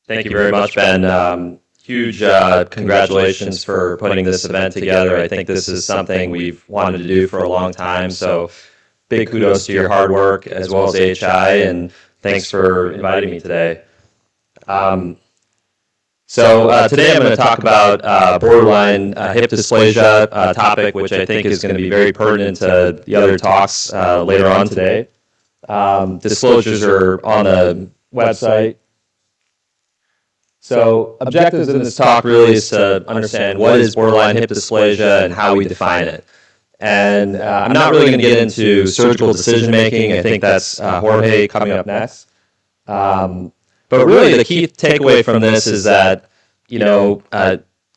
Thank you very much, Ben. Huge congratulations for putting this event together. I think this is something we've wanted to do for a long time, so big kudos to your hard work as well as AHI, and thanks for inviting me today. Today I'm going to talk about borderline hip dysplasia topic, which I think is going to be very pertinent to the other talks later on today. Disclosures are on the website. So objectives in this talk really is to understand what is borderline hip dysplasia and how we define it. And I'm not really going to get into surgical decision making. I think that's Jorge coming up next. But really the key takeaway from this is that,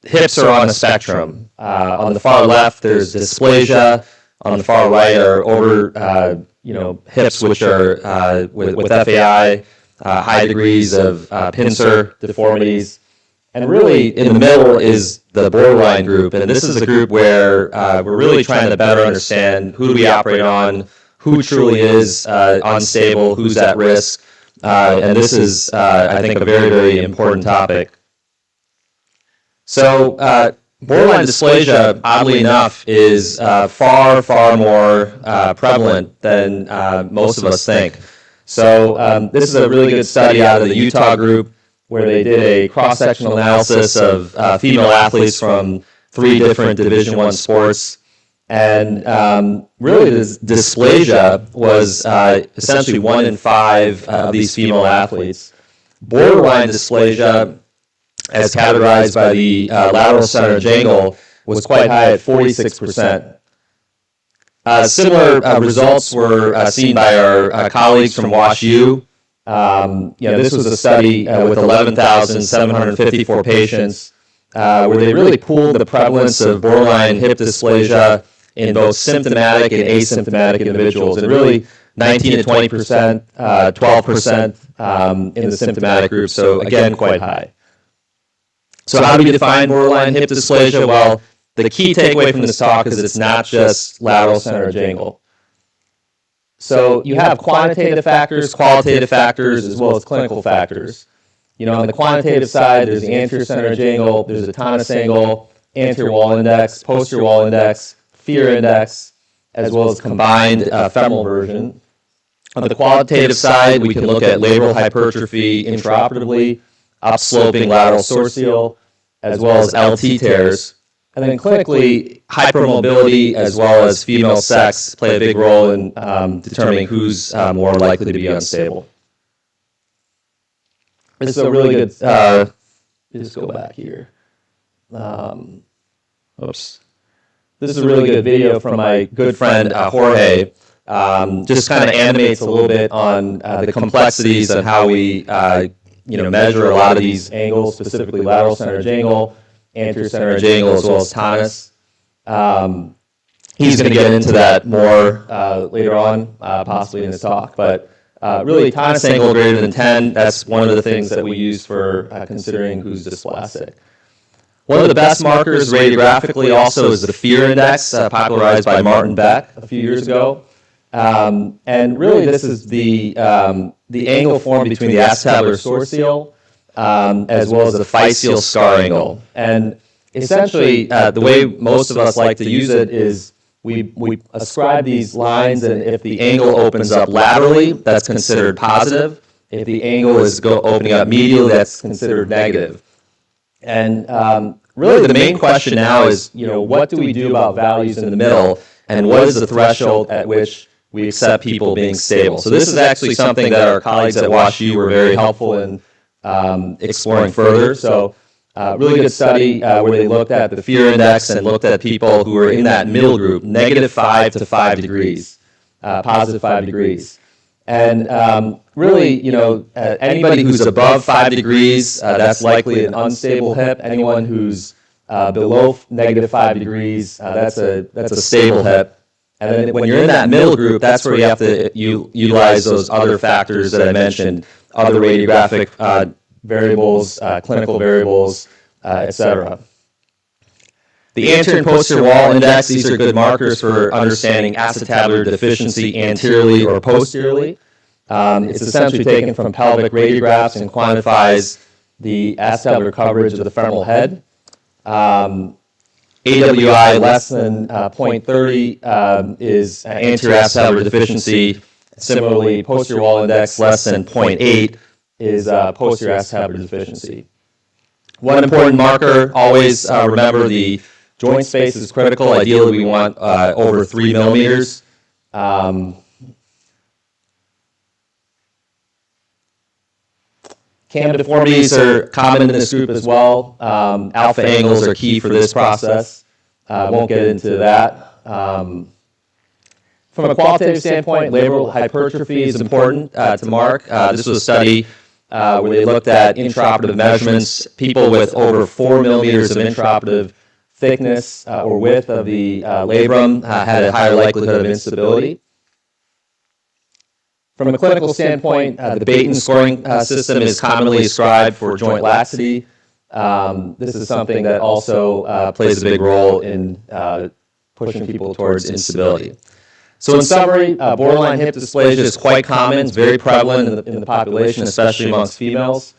hips are on a spectrum. On the far left, there's dysplasia. On the far right are over, hips which are with FAI. High degrees of pincer deformities. And really, in the middle is the borderline group. And this is a group where we're really trying to better understand who do we operate on, who truly is unstable, who's at risk. And this is, I think, a very, very important topic. So borderline dysplasia, oddly enough, is far, far more prevalent than most of us think. So this is a really good study out of the Utah group where they did a cross-sectional analysis of female athletes from 3 different Division I sports. And really this dysplasia was essentially 1 in 5 of these female athletes. Borderline dysplasia, as categorized by the lateral center angle, was quite high at 46%. Similar results were seen by our colleagues from WashU. This was a study with 11,754 patients where they really pooled the prevalence of borderline hip dysplasia in both symptomatic and asymptomatic individuals, and really 19 to 20%, 12% in the symptomatic group, so again, quite high. So how do we define borderline hip dysplasia? Well, the key takeaway from this talk is it's not just lateral center angle. So you have quantitative factors, qualitative factors, as well as clinical factors. On the quantitative side, there's the anterior center angle, there's the tonus angle, anterior wall index, posterior wall index, fear index, as well as combined femoral version. On the qualitative side, we can look at labral hypertrophy intraoperatively, upsloping lateral psoas, as well as LT tears. And then clinically, hypermobility as well as female sex play a big role in determining who's more likely to be unstable. This is a really good, just go back here. Oops. This is a really good video from my good friend Jorge. Just kind of animates a little bit on the complexities of how we measure a lot of these angles, specifically lateral center angle, anterior center angle, as well as tonus. He's going to get into that more later on, possibly in his talk. But really, tonus angle greater than 10, that's one of the things that we use for considering who's dysplastic. One of the best markers radiographically also is the fear index, popularized by Martin Beck a few years ago. And really, this is the angle formed between the acetabular psoas as well as the physeal scar angle. And essentially, the way most of us like to use it is we ascribe these lines, and if the angle opens up laterally, that's considered positive. If the angle is opening up medially, that's considered negative. And really, the main question now is, what do we do about values in the middle, and what is the threshold at which we accept people being stable? So this is actually something that our colleagues at WashU were very helpful in exploring further. So really good study where they looked at the fear index and looked at people who were in that middle group, -5 to 5 degrees, positive 5 degrees. And really, anybody who's above 5 degrees, that's likely an unstable hip. Anyone who's below -5 degrees, that's a stable hip. And then when you're in that middle group, that's where you have to utilize those other factors that I mentioned, other radiographic variables, clinical variables, etc. The anterior and posterior wall index, these are good markers for understanding acetabular deficiency anteriorly or posteriorly. It's essentially taken from pelvic radiographs and quantifies the acetabular coverage of the femoral head. AWI less than 0.30 is anterior acetabular deficiency. Similarly, posterior wall index less than 0.8 is posterior acetabular deficiency. One important marker, always remember the joint space is critical. Ideally, we want over 3 millimeters. Cam deformities are common in this group as well. Alpha angles are key for this process. Won't get into that. From a qualitative standpoint, labral hypertrophy is important to mark. This was a study where they looked at intraoperative measurements. People with over 4 millimeters of intraoperative thickness or width of the labrum had a higher likelihood of instability. From a clinical standpoint, the Baton scoring system is commonly ascribed for joint laxity. This is something that also plays a big role in pushing people towards instability. So in summary, borderline hip dysplasia is quite common. It's very prevalent in the population, especially amongst females.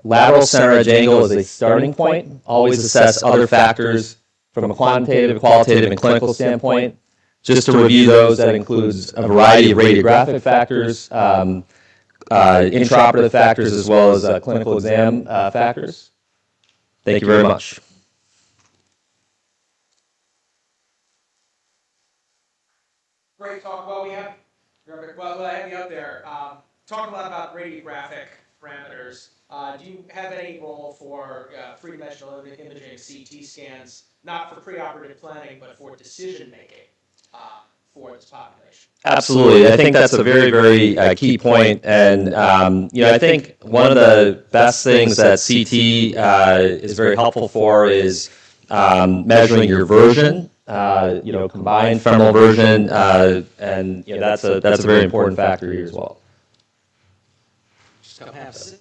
Lateral center edge angle is a starting point. Always assess other factors from a quantitative, qualitative, and clinical standpoint. Just to review those, that includes a variety of radiographic factors, intraoperative factors, as well as clinical exam factors. Thank you very much. Great talk. Well, I have you out there. Talk a lot about radiographic parameters. Do you have any role for three-dimensional imaging, CT scans, not for preoperative planning, but for decision making for this population? Absolutely. I think that's a very, very key point. And, I think one of the best things that CT is very helpful for is measuring your version, combined femoral version, and that's a very important factor here as well. Just come have a sit.